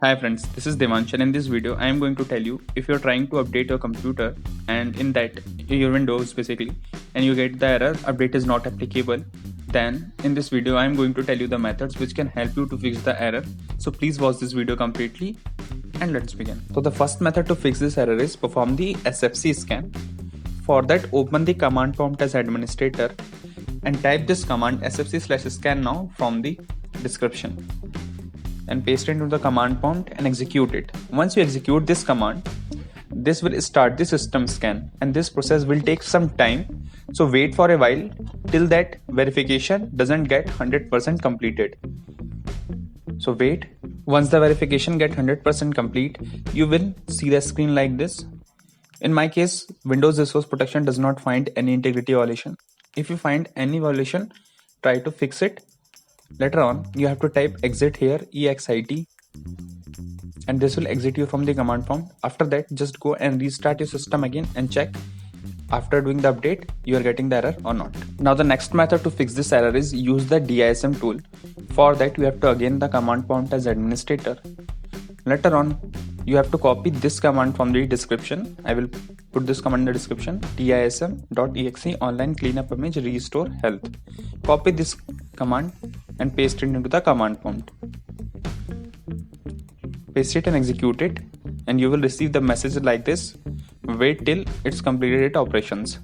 Hi friends, this is Devansh, and in this video I am going to tell you if you're trying to update your computer and in that your Windows basically and you get the error update is not applicable, then in this video I am going to tell you the methods which can help you to fix the error. So please watch this video completely and let's begin. So the first method to fix this error is perform the SFC scan. For that, open the command prompt as administrator and type this command sfc/scan now from the description and paste it into the command prompt and execute it. Once you execute this command, this will start the system scan and this process will take some time. So wait for a while till that verification doesn't get 100% completed. So wait. Once the verification get 100% complete, you will see the screen like this. In my case, Windows Resource Protection does not find any integrity violation. If you find any violation, try to fix it. Later on, you have to type exit here, EXIT, and this will exit you from the command prompt. After that, just go and restart your system again and check after doing the update you are getting the error or not. Now the next method to fix this error is use the DISM tool. For that, you have to again the command prompt as administrator. Later on, you have to copy this command from the description. I will put this command in the description: dism.exe online cleanup image restore health. Copy this command and paste it into the command prompt. Paste it and execute it, and you will receive the message like this: wait till it's completed its operations.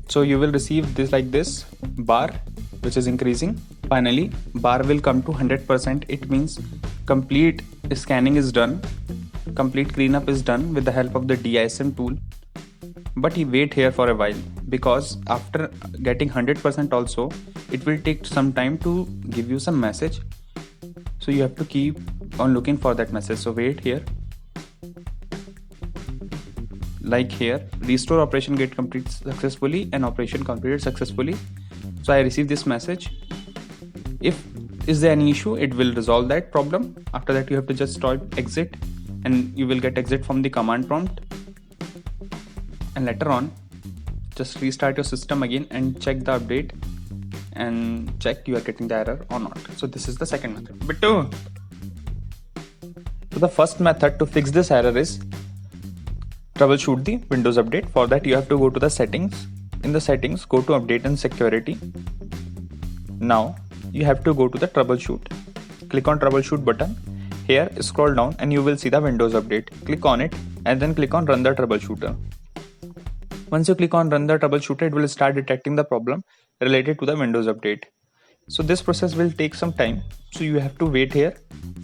So you will receive this like this bar which is increasing. Finally, bar will come to 100%. It means complete scanning is done, complete cleanup is done with the help of the DISM tool. But you wait here for a while because after getting 100% also, it will take some time to give you some message. So you have to keep on looking for that message. So wait here. Like here, restore operation get complete successfully and operation completed successfully. So I received this message. If is there any issue, it will resolve that problem. After that, you have to just type exit and you will get exit from the command prompt. And later on, just restart your system again and check the update and check you are getting the error or not. So this is the second method. So the first method to fix this error is troubleshoot the Windows update. For that, you have to go to the settings. In the settings, go to update and security. Now you have to go to the troubleshoot. Click on troubleshoot button. Here scroll down and you will see the Windows update. Click on it and then click on run the troubleshooter. Once you click on run the troubleshooter, it will start detecting the problem related to the Windows update. So this process will take some time. So you have to wait here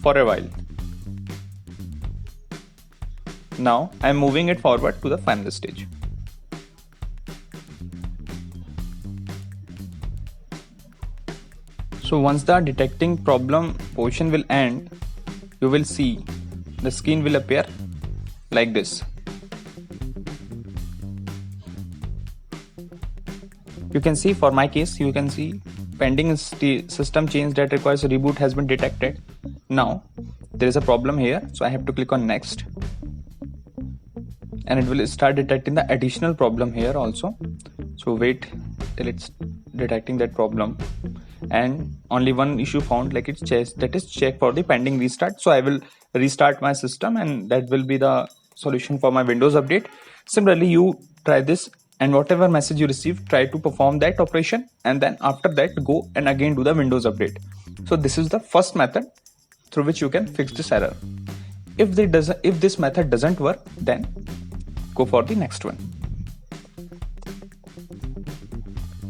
for a while. Now I am moving it forward to the final stage. So once the detecting problem portion will end, you will see the screen will appear like this. You can see for my case, you can see pending system change that requires a reboot has been detected. Now there is a problem here, so I have to click on next. And it will start detecting the additional problem here also. So wait till it's detecting that problem. And only one issue found, like it's that is check for the pending restart. So I will restart my system and that will be the solution for my Windows update. Similarly, you try this and whatever message you receive, try to perform that operation and then after that go and again do the Windows update. So this is the first method through which you can fix this error. If this method doesn't work, then go for the next one.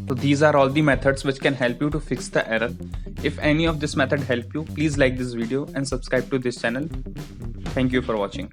So these are all the methods which can help you to fix the error. If any of this method helped you, please like this video and subscribe to this channel. Thank you for watching.